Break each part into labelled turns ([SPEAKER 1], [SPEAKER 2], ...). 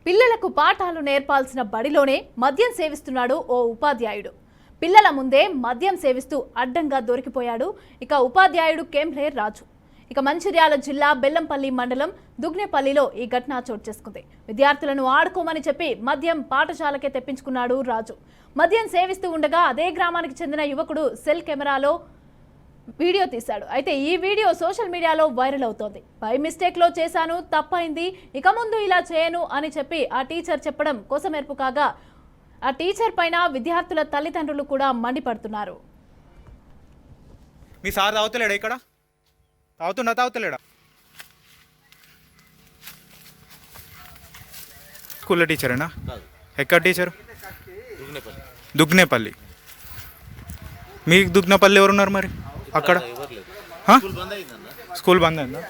[SPEAKER 1] పిల్లలకు పాఠాలు నేర్పాల్సిన బడిలోనే మద్యం సేవిస్తున్నాడు ఓ ఉపాధ్యాయుడు. పిల్లల ముందే మద్యం సేవిస్తూ అడ్డంగా దొరికిపోయాడు ఇక ఉపాధ్యాయుడు కెంప్లేర్ రాజు. ఇక మంచిర్యాల జిల్లా బెల్లంపల్లి మండలం దుగ్నేపల్లిలో ఈ ఘటన చోటు చేసుకుంది. విద్యార్థులను ఆడుకోమని చెప్పి మద్యం పాఠశాలకే తెప్పించుకున్నాడు రాజు. మద్యం సేవిస్తూ ఉండగా అదే గ్రామానికి చెందిన యువకుడు సెల్ కెమెరాలో వీడియో తీశాడు. అయితే ఈ వీడియో సోషల్ మీడియాలో వైరల్ అవుతోంది. బై మిస్టేక్లో చేశాను, తప్పైంది, ఇక ముందు ఇలా చేయను అని చెప్పి ఆ టీచర్ చెప్పడం కొసమెరుపు కాగా ఆ టీచర్ పైన విద్యార్థుల తల్లిదండ్రులు కూడా మండిపడుతున్నారు.
[SPEAKER 2] మీ సార్ తాగుతలేడా? ఇక్కడ తాగుతలేడా? స్కూల్లో టీచరేనా? ఎక్కడ టీచరు? దుగ్నేపల్లి. మీకు దుగ్నేపల్లి ఎవరున్నారు మరి అక్కడ? స్కూల్ బంద్ అయిందా?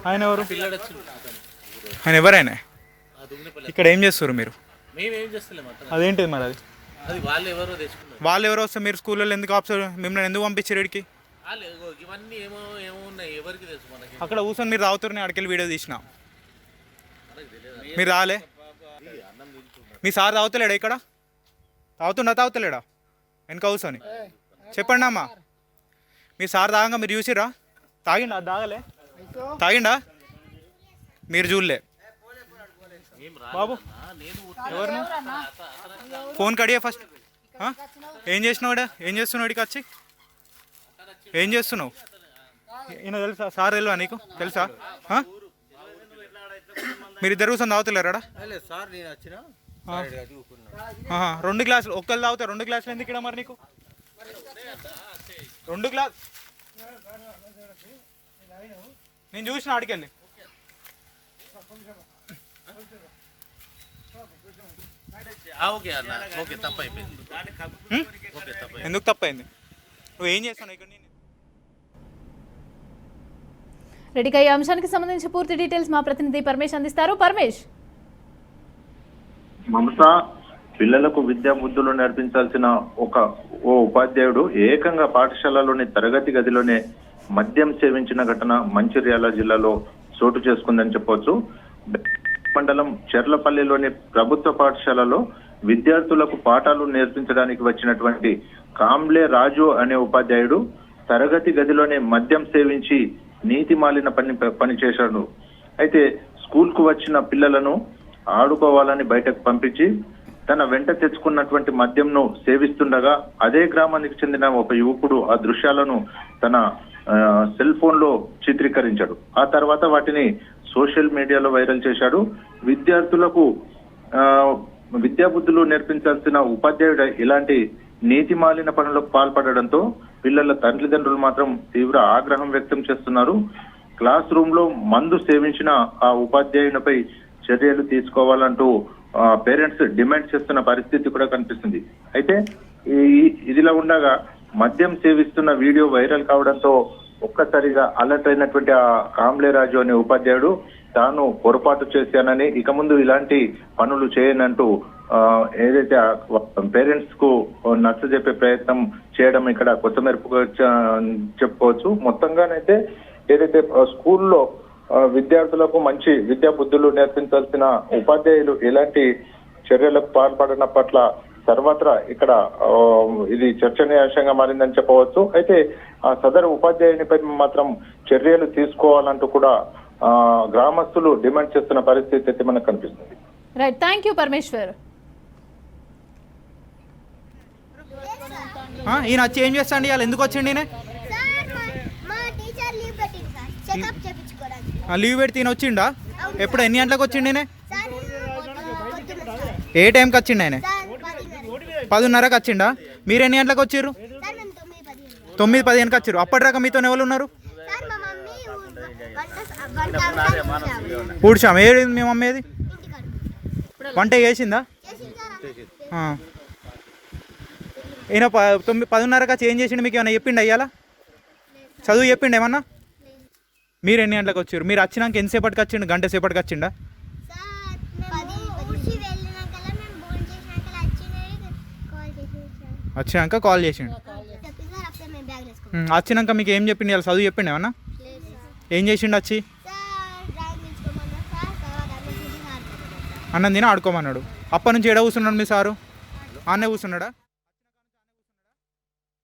[SPEAKER 2] ఆయన ఎవరు? ఆయన ఎవరైనా ఇక్కడ ఏం చేస్తారు మీరు? అదేంటిది మరి? అది వాళ్ళు ఎవరో వస్తే మీరు స్కూల్లో ఎందుకు మిమ్మల్ని ఎందుకు పంపించారు ఇక్కడికి? అక్కడ కూర్చొని మీరు తాగుతారు, నేను అక్కడికి వీడియో తీసిన. మీరు రాలే? మీ సార్ తాగుతలేడా? ఇక్కడ తాగుతలేడా? వెనక కూర్చొని చెప్పండి అమ్మా. మీ సార్ తాగంగా మీరు చూసిరా? తాగిండా? తాగిండా? మీరు చూడలే బాబు? ఎవరు? Phone Kadiya first. ఏం చేస్తున్నావు? ఏం చేస్తున్నావు? ఇక్కడికి వచ్చి ఏం చేస్తున్నావు? ఈయన తెలుసా? సార్ తెలియదా నీకు? తెలుసా? మీరు ఇద్దరు కూర్చొని తాగుతలేరాడా? 2 గ్లాసులు ఒక్కరు తాగుతారు. 2 గ్లాసులు ఎందుకు ఇక్కడ మరి నీకు? 2 గ్లాస్ నేను చూసిన ఆడికెళ్ళి. ఎందుకు తప్పైంది? నువ్వు ఏం చేస్తాను ఇక్కడ?
[SPEAKER 1] రెడీగా ఈ అంశానికి సంబంధించి పూర్తి డీటెయిల్స్ మా ప్రతినిధి పరమేష్ అందిస్తారు. పరమేష్,
[SPEAKER 3] మమత పిల్లలకు విద్యా బుద్ధులు నేర్పించాల్సిన ఓ ఉపాధ్యాయుడు ఏకంగా పాఠశాలలోని తరగతి గదిలోనే మద్యం సేవించిన ఘటన మంచిర్యాల జిల్లాలో చోటు చేసుకుందని చెప్పవచ్చు. మండలం చెర్లపల్లిలోని ప్రభుత్వ పాఠశాలలో విద్యార్థులకు పాఠాలు నేర్పించడానికి వచ్చినటువంటి కాంబ్లే రాజు అనే ఉపాధ్యాయుడు తరగతి గదిలోనే మద్యం సేవించి నీతి మాలిన పని చేశాడు. అయితే స్కూల్ కు వచ్చిన పిల్లలను ఆడుకోవాలని బయటకు పంపించి తన వెంట తెచ్చుకున్నటువంటి మద్యంను సేవిస్తుండగా అదే గ్రామానికి చెందిన ఒక యువకుడు ఆ దృశ్యాలను తన సెల్ ఫోన్ లో చిత్రీకరించాడు. ఆ తర్వాత వాటిని సోషల్ మీడియాలో వైరల్ చేశాడు. విద్యార్థులకు విద్యాబుద్ధులు నేర్పించాల్సిన ఉపాధ్యాయుడు ఇలాంటి నీతి మాలిన పనులకు పాల్పడడంతో పిల్లల తల్లిదండ్రులు మాత్రం తీవ్ర ఆగ్రహం వ్యక్తం చేస్తున్నారు. క్లాస్ రూమ్ లో మందు సేవించిన ఆ ఉపాధ్యాయునిపై చర్యలు తీసుకోవాలంటూ పేరెంట్స్ డిమాండ్ చేస్తున్న పరిస్థితి కూడా కనిపిస్తుంది. అయితే ఇదిలా ఉండగా మద్యం సేవిస్తున్న వీడియో వైరల్ కావడంతో ఒక్కసారిగా అలర్ట్ అయినటువంటి ఆ కాంబ్లే రాజు అనే ఉపాధ్యాయుడు తాను పొరపాటు చేశానని, ఇక ముందు ఇలాంటి పనులు చేయనంటూ ఏదైతే పేరెంట్స్ కు నచ్చజెప్పే ప్రయత్నం చేయడం ఇక్కడ కొత్త మెరుపుగా చెప్పుకోవచ్చు. మొత్తంగానైతే ఏదైతే స్కూల్లో విద్యార్థులకు మంచి విద్యా బుద్ధులు నేర్పించాల్సిన ఉపాధ్యాయులు ఎలాంటి చర్యలకు పాల్పడిన పట్ల సర్వత్రా ఇక్కడ ఇది చర్చనీయాంశంగా మారిందని చెప్పవచ్చు. అయితే ఆ సదరు ఉపాధ్యాయునిపై మాత్రం చర్యలు తీసుకోవాలంటూ కూడా గ్రామస్తులు డిమాండ్ చేస్తున్న పరిస్థితి అయితే మనకు కనిపిస్తుంది.
[SPEAKER 1] Right, thank you Parameshwar.
[SPEAKER 2] ఈయన వచ్చి ఏం చేస్తాండి? ఇవాళ ఎందుకు వచ్చిండి? లీవ్ పెడితే ఈయన వచ్చిండా? ఎప్పుడు ఎన్ని గంటలకు వచ్చిండి? ఏ టైంకి వచ్చిండు? ఆయన 10:30కి వచ్చిండా? మీరు ఎన్ని గంటలకు వచ్చిర్రు? 9:15కి వచ్చిర్రు. అప్పటిదాకా మీతో ఎవరు ఉన్నారు? ఊడ్చాం. ఏది మీ మమ్మీ? ఏది వంట చేసిందా? ఈయన 10:30కి వచ్చి ఏం చేసిండు? మీకు ఏమన్నా చెప్పిండు? అయ్యాలా చదువు చెప్పిండు ఏమన్నా? మీరు ఎన్ని గంటలకు వచ్చారు? మీరు వచ్చినాక ఎంతసేపటికి వచ్చిండు? గంట సేపటికి వచ్చిండా? వచ్చినాక కాల్ చేసిండు. వచ్చినాక మీకు ఏం చెప్పిండు? ఇలా చదువు చెప్పిండు ఏమన్నా? ఏం చేసిండు వచ్చి? అన్నం తిని ఆడుకోమన్నాడు. అప్పటి నుంచి ఏడ కూర్చున్నాడు మీ సారు? ఆనే కూర్చున్నాడా?